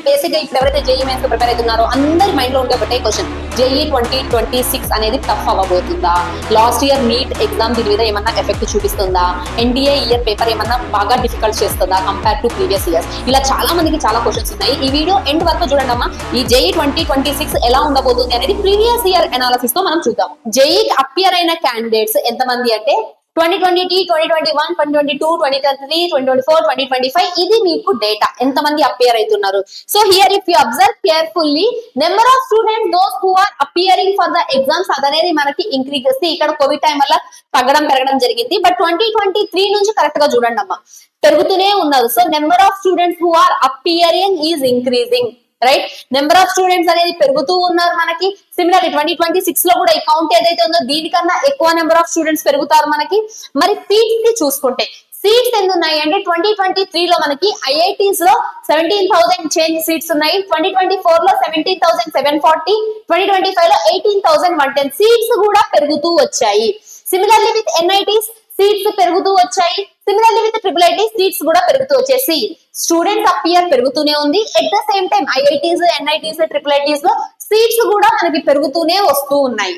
Basic గా ఇప్పుడు ఎవరైతే జేఈ మెయిన్స్ ప్రిపేర్ అవుతున్నారో అందరి మైండ్ లో ఉండే ఒకటే క్వశ్చన్, జేఈ 2026 అనేది టఫ్ అవ్వబోతుందా, లాస్ట్ ఇయర్ నీట్ ఎగ్జామ్ దీని మీద ఏమన్నా ఎఫెక్ట్ చూపిస్తుందా, ఎన్డీఏ ఇయర్ పేపర్ ఏమన్నా బాగా డిఫికల్ట్ చేస్తుందా కంపేర్ టు ప్రీవియస్ ఇయర్స్, ఇలా చాలా మందికి చాలా క్వశ్చన్స్ ఉన్నాయి. ఈ వీడియో ఎండ్ వరకు చూడండి అమ్మా. ఈ జేఈ 2026 ఎలా ఉండబోతుంది అనేది ప్రీవియస్ ఇయర్ అనాలిసిస్ తో మనం చూద్దాం. జేఈకి అపియర్ అయిన క్యాండిడేట్స్ ఎంతమంది అంటే 2020, 2021, 2022, 2023, 2024, 2025 ఇది మీకు డేటా ఎంతమంది అపియర్ అవుతున్నారు. So here if you observe carefully, number of students those who are appearing for the exams అదనేది మనకి ఇంక్రీజ్ చేస్తే ఇక్కడ కోవిడ్ టైం వల్ల పెరగడం జరిగింది. బట్ 2023 నుంచి కరెక్ట్ గా చూడండి అమ్మా, పెరుగుతూనే ఉన్నారు. So number of students who are appearing is increasing, right. Number of students అనేది పెరుగుతూ ఉన్నారు మనకి. సిమిలర్లీ 2026 లో కూడా ఈ కౌంట్ ఏదైతే ఉందో దీనికన్నా ఎక్కువ నెంబర్ ఆఫ్ స్టూడెంట్స్ పెరుగుతారు మనకి. మరి సీట్స్ ని చూసుకుంటే సీట్స్ ఎన్ని ఉన్నాయి అంటే 2023 లో మనకి ఐఐటీస్ లో 17,000 చేంజ్ సీట్స్ ఉన్నాయి, 2024 లో 17,740, 2025 లో 18,110 సీట్స్ కూడా పెరుగుతూ వచ్చాయి. సిమిలర్లీ విత్ ఎన్ఐటీస్ సీట్స్ పెరుగుతూ వచ్చాయి. Similarly with triple IT seats కూడా పెరుగుతూ వచ్చేసి స్టూడెంట్స్ అపియర్ పెరుగుతూనే ఉంది. At the same time IITs, NITs, triple ITs లో సీట్స్ కూడా మనకి పెరుగుతూనే వస్తూ ఉన్నాయి,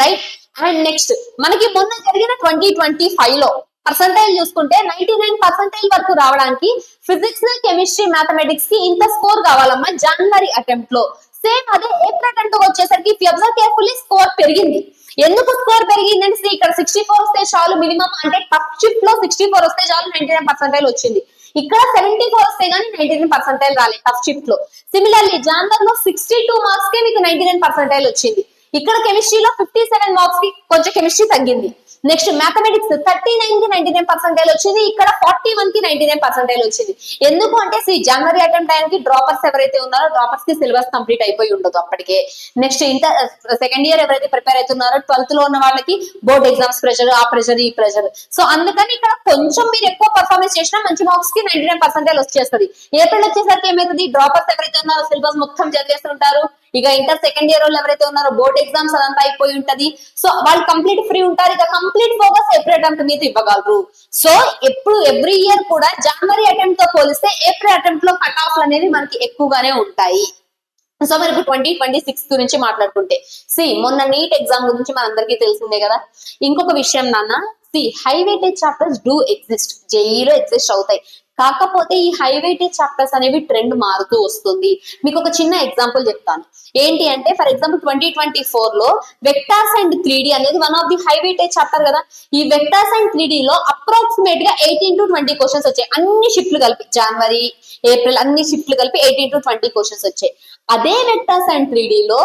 రైట్. అండ్ నెక్స్ట్ మనకి మొన్న జరిగిన 2025 లో పర్సంటైల్ చూసుకుంటే 99% వరకు రావడానికి ఫిజిక్స్, కెమిస్ట్రీ, మ్యాథమెటిక్స్ కి ఇంత స్కోర్ కావాలమ్మా జనవరి అటెంప్ట్ లో. సేమ్ అదే ఏప్రిల్ అటెంప్ట్ వచ్చేసరికి కేర్ఫుల్లీ స్కోర్ పెరిగింది. ఎందుకు స్కోర్ పెరిగిందంటే ఇక్కడ 64 వస్తే చాలు మినిమం, అంటే టఫ్ షిఫ్ట్ లో 64 వస్తే చాలు 99% వచ్చింది. ఇక్కడ 74 వస్తే గానీ 99% రాలేదు టఫ్ షిఫ్ట్ లో. సిమిలర్లీ జానవర్ లో 62 మార్క్స్ కే మీకు 99% వచ్చింది. ఇక్కడ కెమిస్ట్రీలో 57 మార్క్స్ కి కొంచెం కెమిస్ట్రీ తగ్గింది. నెక్స్ట్ మ్యాథమెటిక్స్ 39 కి 99% వచ్చింది, ఇక్కడ 41 కి 99% వచ్చింది. ఎందుకు అంటే జనవరి అటెంప్ట్ టైంకి డ్రాపర్స్ ఎవరైతే ఉన్నారో డ్రాపర్స్ కి సిలబస్ కంప్లీట్ అయిపోయి ఉండదు అప్పటికే. నెక్స్ట్ ఇంటర్ సెకండ్ ఇయర్ ఎవరైతే ప్రిపేర్ అవుతున్నారో 12th లో ఉన్న వాళ్ళకి బోర్డ్ ఎగ్జామ్స్ ప్రెషర్, ఆ ప్రెషర్, ఈ ప్రెషర్. సో అందుకని ఇక్కడ కొంచెం మీరు ఎక్కువ పర్ఫార్మెన్స్ చేసినా మంచి మార్క్స్ కి 99% వచ్చేస్తుంది. ఏప్రిల్ వచ్చేసరికి ఏమైతుంది, డ్రాపర్స్ ఎవరైతే ఉన్నారో సిలబస్ మొత్తం చదివేస్తుంటారు. ఇక ఇంటర్ సెకండ్ ఇయర్ వాళ్ళు ఎవరైతే ఉన్నారో బోర్డ్ ఎగ్జామ్స్ అదంతా అయిపోయి ఉంటది. సో వాళ్ళు కంప్లీట్ ఫ్రీ ఉంటారు. ఇక కంప్లీట్ ఫోకస్ ఏప్రిల్ అటెంప్ట్ మీద ఇవ్వగలరు. సో ఎప్పుడు ఎవ్రీ ఇయర్ కూడా జనవరి అటెంప్ట్ తో పోలిస్తే ఏప్రిల్ అటెంప్ట్ లో కట్ ఆఫ్ అనేవి మనకి ఎక్కువగానే ఉంటాయి. సో మరి ఇప్పుడు 2026 గురించి మాట్లాడుకుంటే మొన్న నీట్ ఎగ్జామ్ గురించి మనందరికీ తెలిసిందే కదా. ఇంకొక విషయం నాన్న, high weightage chapters do exist, జేఈలో ఎగ్జిస్ట్ అవుతాయి. కాకపోతే ఈ హై వెయిటేజ్ చాప్టర్స్ అనేవి ట్రెండ్ మారుతూ వస్తుంది. మీకు ఒక చిన్న ఎగ్జాంపుల్ చెప్తాను. ఏంటి అంటే ఫర్ ఎగ్జాంపుల్ 2024 లో వెక్టార్స్ అండ్ 3D అనేది one of the high weightage chapter కదా. ఈ వెక్టార్స్ అండ్ 3D లో అప్రాక్సిమేట్ గా 18 to 20 క్వశ్చన్స్ వచ్చాయి. అన్ని షిఫ్ట్లు కలిపి జనవరి, ఏప్రిల్ అన్ని షిఫ్ట్లు కలిపి 18 to 20 క్వశ్చన్స్ వచ్చాయి. అదే వెక్టార్స్ అండ్ 3D లో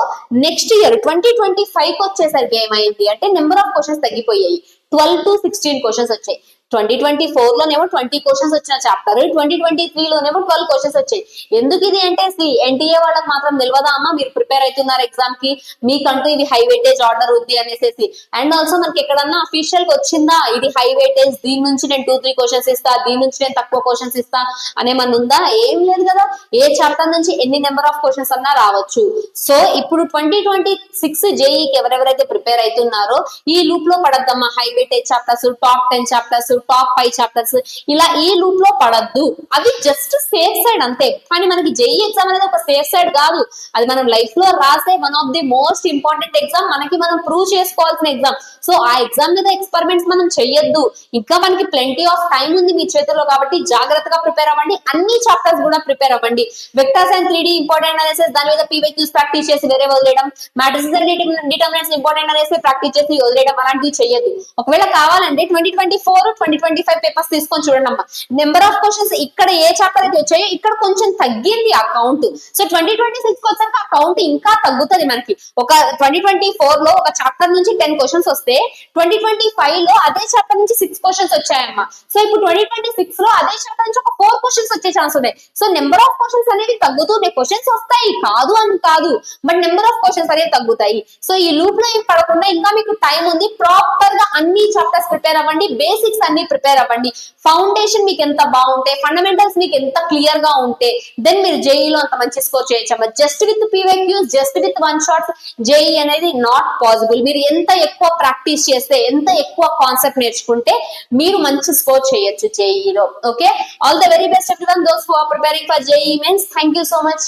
నెక్స్ట్ ఇయర్ 2025 కి వచ్చేసరికి ఏమైంది అంటే నెంబర్ ఆఫ్ క్వశ్చన్స్ తగ్గిపోయాయి, 12 to 16 క్వశ్చన్స్ వచ్చాయి. 2024 లోనేమో 20 క్వశ్చన్స్ వచ్చిన చాప్టర్, 2023 లోనేమో 12 క్వశ్చన్స్ వచ్చాయి. ఎందుకు ఇది అంటే ఎన్టీఏ వాళ్ళకి మాత్రం తెలియదా అమ్మా, మీరు ప్రిపేర్ అవుతున్నారు ఎగ్జామ్ కి, మీకంటూ ఇది హై వెయిటేజ్ ఆర్డర్ ఉంది అనేసి. అండ్ ఆల్సో మనకి ఎక్కడన్నా అఫీషియల్ గా వచ్చిందా ఇది హై వెయిటేజ్, దీని నుంచి నేను 2-3 క్వశ్చన్స్ ఇస్తా, దీని నుంచి నేను తక్కువ క్వశ్చన్స్ ఇస్తా అనేమన్నా ఉందా? ఏం లేదు కదా. ఏ చాప్టర్ నుంచి ఎన్ని నెంబర్ ఆఫ్ క్వశ్చన్స్ అన్నా రావచ్చు. సో ఇప్పుడు 2026 జేఈకి ఎవరెవరైతే ప్రిపేర్ అవుతున్నారో ఈ లూప్ లో పడద్దమ్మా. High weightage chapters, top 10 chapters, top 5 chapters ఇలా ఈ లూప్ లో పడద్దు. అవి జస్ట్ సేఫ్ సైడ్ అంతే. కానీ మనకి జేఈ ఎగ్జామ్ అనేది ఒక సేఫ్ సైడ్ కాదు, అది మనం లైఫ్ లో రాసే one of the most important exam, మనకి మనం ప్రూవ్ చేసుకోవాల్సిన ఎగ్జామ్. సో ఆ ఎగ్జామ్ మీద ఎక్స్పెరిమెంట్స్ మనం చెయ్యొద్దు. ఇంకా మనకి ప్లెంటీ ఆఫ్ టైం ఉంది మీ చేతుల్లో, కాబట్టి జాగ్రత్తగా ప్రిపేర్ అవ్వండి. అన్ని చాప్టర్స్ కూడా ప్రిపేర్ అవ్వండి. వెక్టర్స్ అండ్ 3D ఇంపార్టెంట్ అనేసి దాని మీద పీవైక్యూస్ ప్రాక్టీస్ చేసి వేరే వదిలేయడం, మ్యాట్రిసెస్ అండ్ డిటర్మినెంట్స్ ఇంపార్టెంట్ అనేసి ప్రాక్టీస్ చేసి వదిలేయడం అలాంటివి చెయ్యొద్దు. ఒకవేళ కావాలంటే 2024, 2025 పేపర్స్ తీసుకొని చూడండి అమ్మా. నెంబర్ ఆఫ్ క్వశ్చన్స్ ఇక్కడ ఏ చాప్టర్ అయితే వచ్చాయో ఇక్కడ కొంచెం తగ్గింది ఆ కౌంట్. సో 2026 వచ్చాక ఆ కౌంట్ ఇంకా తగ్గుతుంది మనకి. ఒక 2024 లో ఒక చాప్టర్ నుంచి 10 క్వశ్చన్స్ వస్తే 2025 లో అదే చాప్టర్ నుంచి 6 క్వశ్చన్స్ వచ్చాయమ్మా. సో ఇప్పుడు 2026 లో అదే చాప్టర్ నుంచి ఒక 4 క్వశ్చన్స్ వచ్చే ఛాన్స్ ఉన్నాయి. సో నెంబర్ ఆఫ్ క్వశ్చన్స్ అనేది తగ్గుతున్నాయి. క్వశ్చన్స్ వస్తాయి కాదు అని కాదు, బట్ నెంబర్ ఆఫ్ క్వశ్చన్స్ అనేవి తగ్గుతాయి. సో ఈ లూప్ లో ఏం పడకుండా ఇంకా మీకు టైం ఉంది. ప్రాపర్ గా అన్ని చాప్టర్స్ ప్రిపేర్ అవ్వండి. బేసిక్స్ అన్ని అన్ని ప్రిపేర్ అవ్వండి. ఫౌండేషన్ మీకు ఎంత బాగుంటే, ఫండమెంటల్స్ మీకు ఎంత క్లియర్ గా ఉంటే దెన్ మీరు జేఈలో అంత మంచి స్కోర్ చేయొచ్చమ్మా. Just with PYQs, just with one shots JEE అనేది నాట్ పాసిబుల్. మీరు ఎంత ఎక్కువ ప్రాక్టీస్ చేస్తే, ఎంత ఎక్కువ కాన్సెప్ట్ నేర్చుకుంటే మీరు మంచి స్కోర్ చేయొచ్చు జేఈలో. Okay, all the very best everyone those who are preparing for JEE mains. Thank you so much.